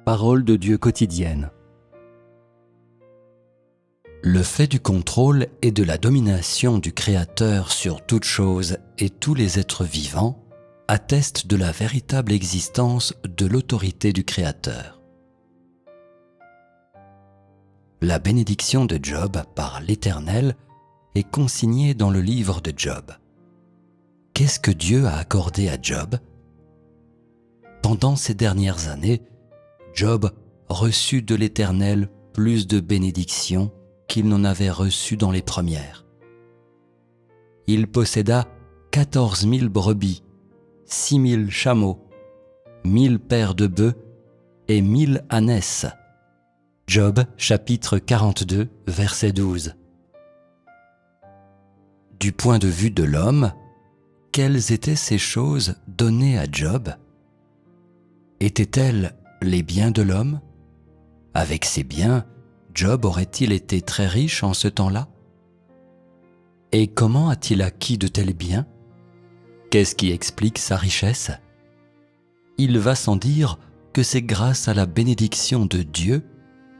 Parole de Dieu quotidienne. Le fait du contrôle et de la domination du Créateur sur toute chose et tous les êtres vivants atteste de la véritable existence de l'autorité du Créateur. La bénédiction de Job par l'Éternel est consignée dans le livre de Job. Qu'est-ce que Dieu a accordé à Job ? Pendant ces dernières années, Job reçut de l'Éternel plus de bénédictions qu'il n'en avait reçu dans les premières. Il posséda 14 000 brebis, 6 000 chameaux, 1 000 paires de bœufs et 1 000 ânesses. Job chapitre 42, verset 12. Du point de vue de l'homme, quelles étaient ces choses données à Job ? Étaient-elles les biens de l'homme ? Avec ces biens, Job aurait-il été très riche en ce temps-là ? Et comment a-t-il acquis de tels biens ? Qu'est-ce qui explique sa richesse ? Il va sans dire que c'est grâce à la bénédiction de Dieu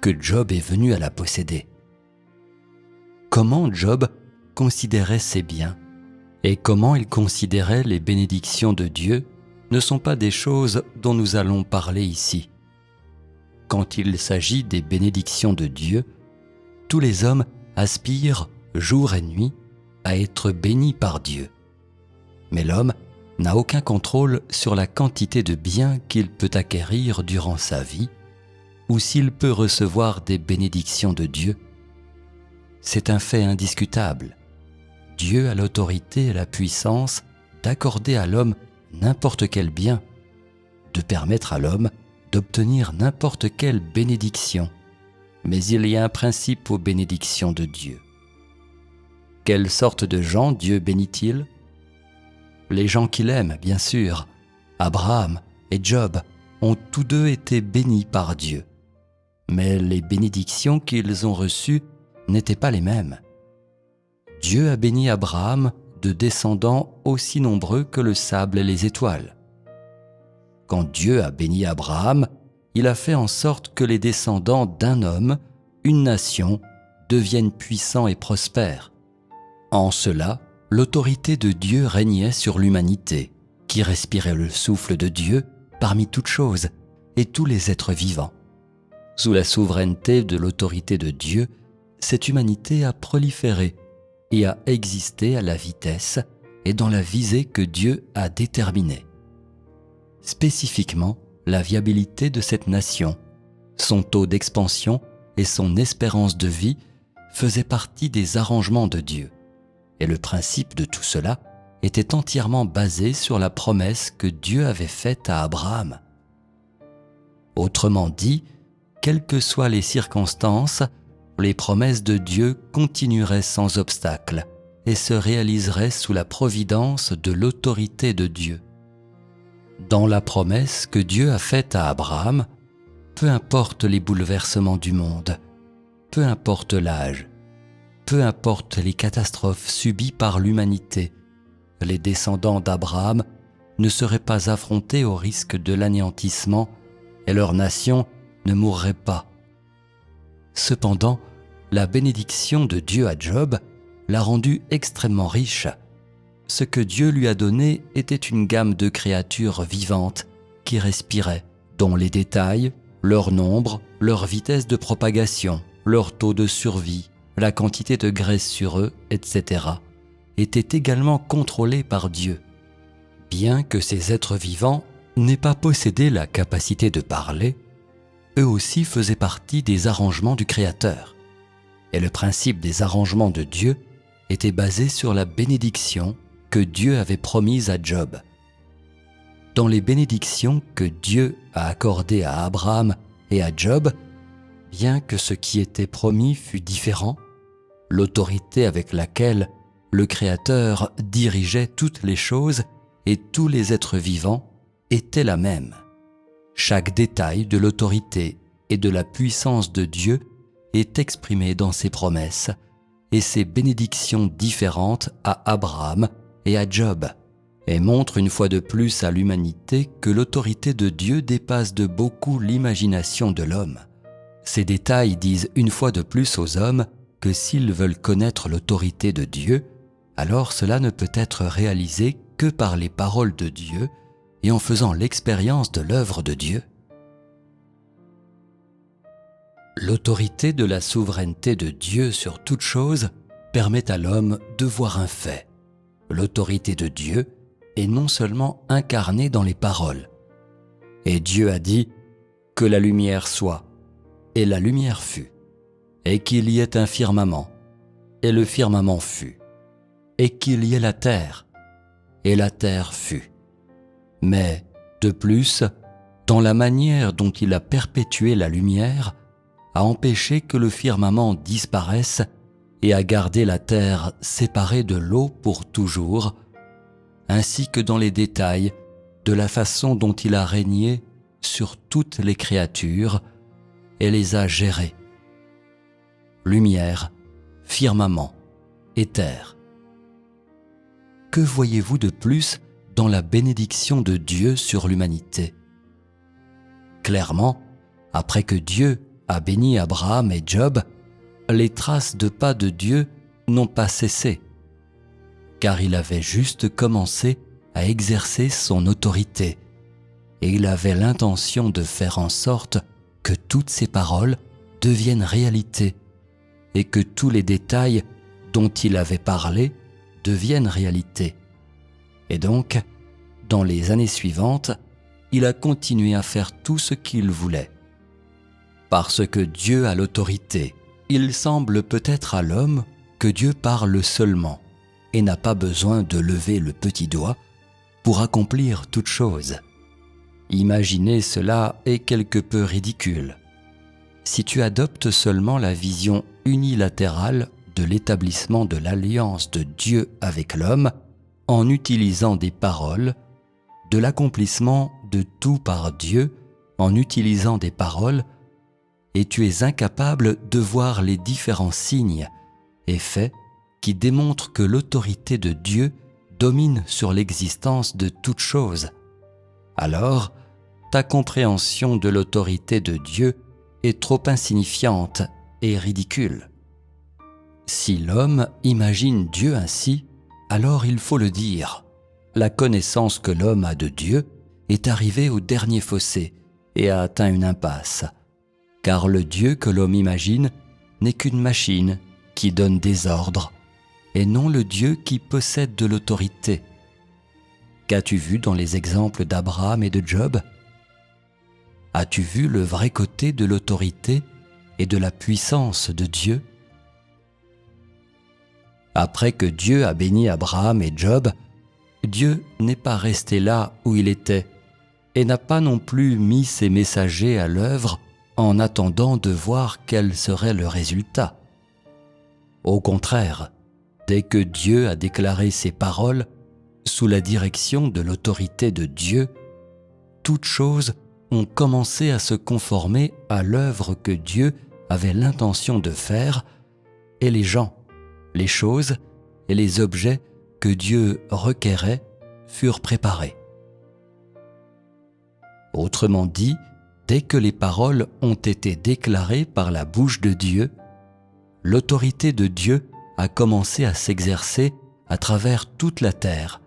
que Job est venu à la posséder. Comment Job considérait ses biens et comment il considérait les bénédictions de Dieu ne sont pas des choses dont nous allons parler ici. Quand il s'agit des bénédictions de Dieu, tous les hommes aspirent, jour et nuit, à être bénis par Dieu. Mais l'homme n'a aucun contrôle sur la quantité de biens qu'il peut acquérir durant sa vie, ou s'il peut recevoir des bénédictions de Dieu. C'est un fait indiscutable. Dieu a l'autorité et la puissance d'accorder à l'homme n'importe quel bien, de permettre à l'homme d'obtenir n'importe quelle bénédiction. Mais il y a un principe aux bénédictions de Dieu. Quelle sorte de gens Dieu bénit-il ? Les gens qu'il aime, bien sûr. Abraham et Job ont tous deux été bénis par Dieu. Mais les bénédictions qu'ils ont reçues n'étaient pas les mêmes. Dieu a béni Abraham de descendants aussi nombreux que le sable et les étoiles. Quand Dieu a béni Abraham, il a fait en sorte que les descendants d'un homme, une nation, deviennent puissants et prospères. En cela, l'autorité de Dieu régnait sur l'humanité, qui respirait le souffle de Dieu parmi toutes choses et tous les êtres vivants. Sous la souveraineté de l'autorité de Dieu, cette humanité a proliféré et a existé à la vitesse et dans la visée que Dieu a déterminée. Spécifiquement, la viabilité de cette nation, son taux d'expansion et son espérance de vie faisaient partie des arrangements de Dieu. Et le principe de tout cela était entièrement basé sur la promesse que Dieu avait faite à Abraham. Autrement dit, quelles que soient les circonstances, les promesses de Dieu continueraient sans obstacle et se réaliseraient sous la providence de l'autorité de Dieu. Dans la promesse que Dieu a faite à Abraham, peu importe les bouleversements du monde, peu importe l'âge, peu importe les catastrophes subies par l'humanité, les descendants d'Abraham ne seraient pas affrontés au risque de l'anéantissement et leur nation ne mourrait pas. Cependant, la bénédiction de Dieu à Job l'a rendu extrêmement riche. Ce que Dieu lui a donné était une gamme de créatures vivantes qui respiraient, dont les détails, leur nombre, leur vitesse de propagation, leur taux de survie, la quantité de graisse sur eux, etc., étaient également contrôlés par Dieu. Bien que ces êtres vivants n'aient pas possédé la capacité de parler, eux aussi faisaient partie des arrangements du Créateur. Et le principe des arrangements de Dieu était basé sur la bénédiction que Dieu avait promise à Job. Dans les bénédictions que Dieu a accordées à Abraham et à Job, bien que ce qui était promis fût différent, l'autorité avec laquelle le Créateur dirigeait toutes les choses et tous les êtres vivants était la même. Chaque détail de l'autorité et de la puissance de Dieu est exprimé dans ses promesses et ses bénédictions différentes à Abraham et à Job, et montre une fois de plus à l'humanité que l'autorité de Dieu dépasse de beaucoup l'imagination de l'homme. Ces détails disent une fois de plus aux hommes que s'ils veulent connaître l'autorité de Dieu, alors cela ne peut être réalisé que par les paroles de Dieu et en faisant l'expérience de l'œuvre de Dieu. L'autorité de la souveraineté de Dieu sur toute chose permet à l'homme de voir un fait. L'autorité de Dieu est non seulement incarnée dans les paroles. Et Dieu a dit que la lumière soit, et la lumière fut, et qu'il y ait un firmament, et le firmament fut, et qu'il y ait la terre, et la terre fut. Mais, de plus, dans la manière dont il a perpétué la lumière, a empêché que le firmament disparaisse et a gardé la terre séparée de l'eau pour toujours, ainsi que dans les détails de la façon dont il a régné sur toutes les créatures et les a gérées. Lumière, firmament et terre. Que voyez-vous de plus dans la bénédiction de Dieu sur l'humanité? Clairement, après que Dieu a béni Abraham et Job, les traces de pas de Dieu n'ont pas cessé, car il avait juste commencé à exercer son autorité, et il avait l'intention de faire en sorte que toutes ses paroles deviennent réalité, et que tous les détails dont il avait parlé deviennent réalité. Et donc, dans les années suivantes, il a continué à faire tout ce qu'il voulait. Parce que Dieu a l'autorité, il semble peut-être à l'homme que Dieu parle seulement et n'a pas besoin de lever le petit doigt pour accomplir toute chose. Imaginer cela est quelque peu ridicule. Si tu adoptes seulement la vision unilatérale de l'établissement de l'alliance de Dieu avec l'homme en utilisant des paroles, de l'accomplissement de tout par Dieu en utilisant des paroles, et tu es incapable de voir les différents signes et faits qui démontrent que l'autorité de Dieu domine sur l'existence de toute chose, alors ta compréhension de l'autorité de Dieu est trop insignifiante et ridicule. Si l'homme imagine Dieu ainsi, alors il faut le dire, la connaissance que l'homme a de Dieu est arrivée au dernier fossé et a atteint une impasse, car le Dieu que l'homme imagine n'est qu'une machine qui donne des ordres, et non le Dieu qui possède de l'autorité. Qu'as-tu vu dans les exemples d'Abraham et de Job? As-tu vu le vrai côté de l'autorité et de la puissance de Dieu? Après que Dieu a béni Abraham et Job, Dieu n'est pas resté là où il était et n'a pas non plus mis ses messagers à l'œuvre en attendant de voir quel serait le résultat. Au contraire, dès que Dieu a déclaré ses paroles, sous la direction de l'autorité de Dieu, toutes choses ont commencé à se conformer à l'œuvre que Dieu avait l'intention de faire, et les gens, les choses et les objets que Dieu requérait furent préparés. Autrement dit, dès que les paroles ont été déclarées par la bouche de Dieu, l'autorité de Dieu a commencé à s'exercer à travers toute la terre,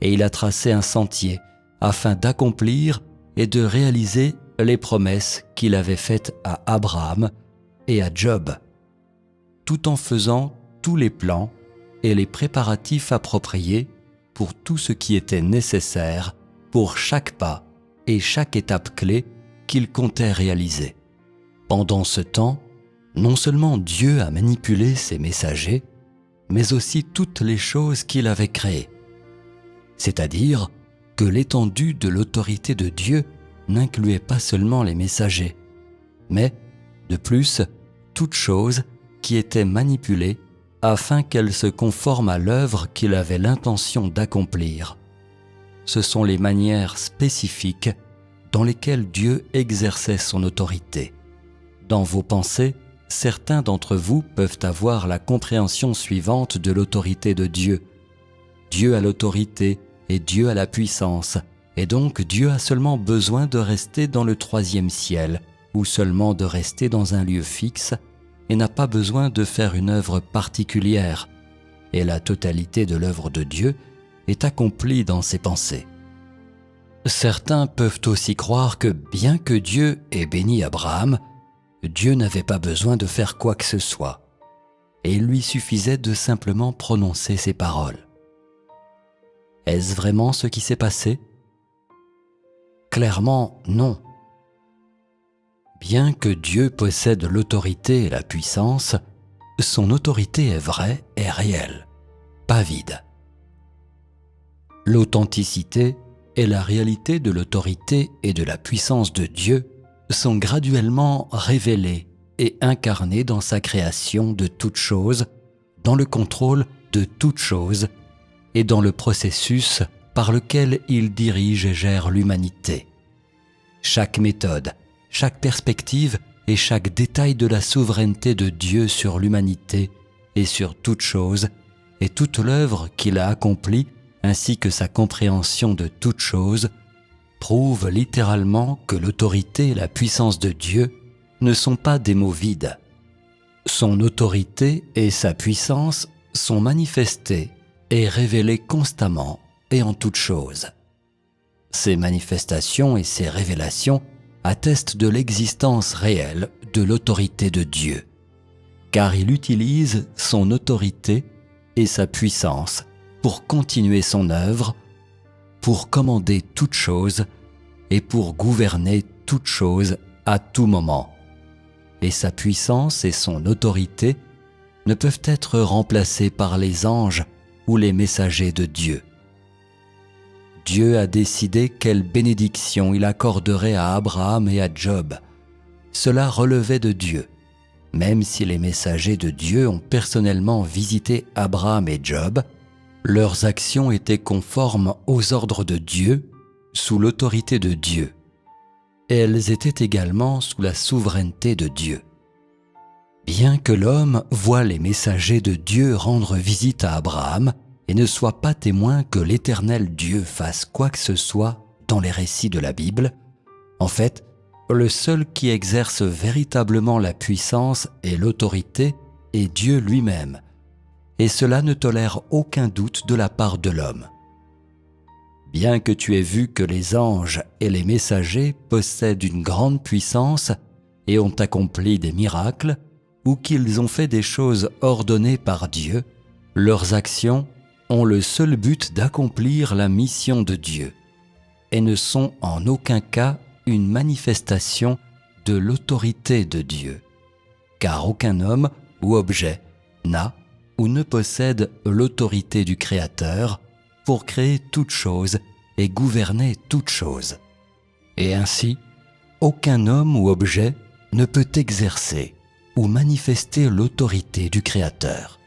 et il a tracé un sentier afin d'accomplir et de réaliser les promesses qu'il avait faites à Abraham et à Job, tout en faisant tous les plans et les préparatifs appropriés pour tout ce qui était nécessaire pour chaque pas et chaque étape clé qu'il comptait réaliser. Pendant ce temps, non seulement Dieu a manipulé ses messagers, mais aussi toutes les choses qu'il avait créées. C'est-à-dire que l'étendue de l'autorité de Dieu n'incluait pas seulement les messagers, mais, de plus, toutes choses qui étaient manipulées afin qu'elles se conforment à l'œuvre qu'il avait l'intention d'accomplir. Ce sont les manières spécifiques dans lesquelles Dieu exerçait son autorité. Dans vos pensées, certains d'entre vous peuvent avoir la compréhension suivante de l'autorité de Dieu. Dieu a l'autorité et Dieu a la puissance, et donc Dieu a seulement besoin de rester dans le troisième ciel, ou seulement de rester dans un lieu fixe, et n'a pas besoin de faire une œuvre particulière, et la totalité de l'œuvre de Dieu est accomplie dans ses pensées. Certains peuvent aussi croire que bien que Dieu ait béni Abraham, Dieu n'avait pas besoin de faire quoi que ce soit, et il lui suffisait de simplement prononcer ces paroles. Est-ce vraiment ce qui s'est passé? Clairement, non. Bien que Dieu possède l'autorité et la puissance, son autorité est vraie et réelle, pas vide. L'authenticité et la réalité de l'autorité et de la puissance de Dieu sont graduellement révélées et incarnées dans sa création de toutes choses, dans le contrôle de toutes choses et dans le processus par lequel il dirige et gère l'humanité. Chaque méthode, chaque perspective et chaque détail de la souveraineté de Dieu sur l'humanité et sur toutes choses, et toute l'œuvre qu'il a accomplie ainsi que sa compréhension de toutes choses, prouvent littéralement que l'autorité et la puissance de Dieu ne sont pas des mots vides. Son autorité et sa puissance sont manifestées et révélées constamment et en toutes choses. Ces manifestations et ces révélations attestent de l'existence réelle de l'autorité de Dieu, car il utilise son autorité et sa puissance pour continuer son œuvre, pour commander toutes choses et pour gouverner toutes choses à tout moment. Et sa puissance et son autorité ne peuvent être remplacées par les anges ou les messagers de Dieu. Dieu a décidé quelle bénédiction il accorderait à Abraham et à Job. Cela relevait de Dieu, même si les messagers de Dieu ont personnellement visité Abraham et Job. Leurs actions étaient conformes aux ordres de Dieu, sous l'autorité de Dieu, et elles étaient également sous la souveraineté de Dieu. Bien que l'homme voie les messagers de Dieu rendre visite à Abraham et ne soit pas témoin que l'Éternel Dieu fasse quoi que ce soit dans les récits de la Bible, en fait, le seul qui exerce véritablement la puissance et l'autorité est Dieu lui-même, et cela ne tolère aucun doute de la part de l'homme. Bien que tu aies vu que les anges et les messagers possèdent une grande puissance et ont accompli des miracles, ou qu'ils ont fait des choses ordonnées par Dieu, leurs actions ont le seul but d'accomplir la mission de Dieu et ne sont en aucun cas une manifestation de l'autorité de Dieu, car aucun homme ou objet n'a ou ne possède l'autorité du Créateur pour créer toutes choses et gouverner toutes choses. Et ainsi, aucun homme ou objet ne peut exercer ou manifester l'autorité du Créateur.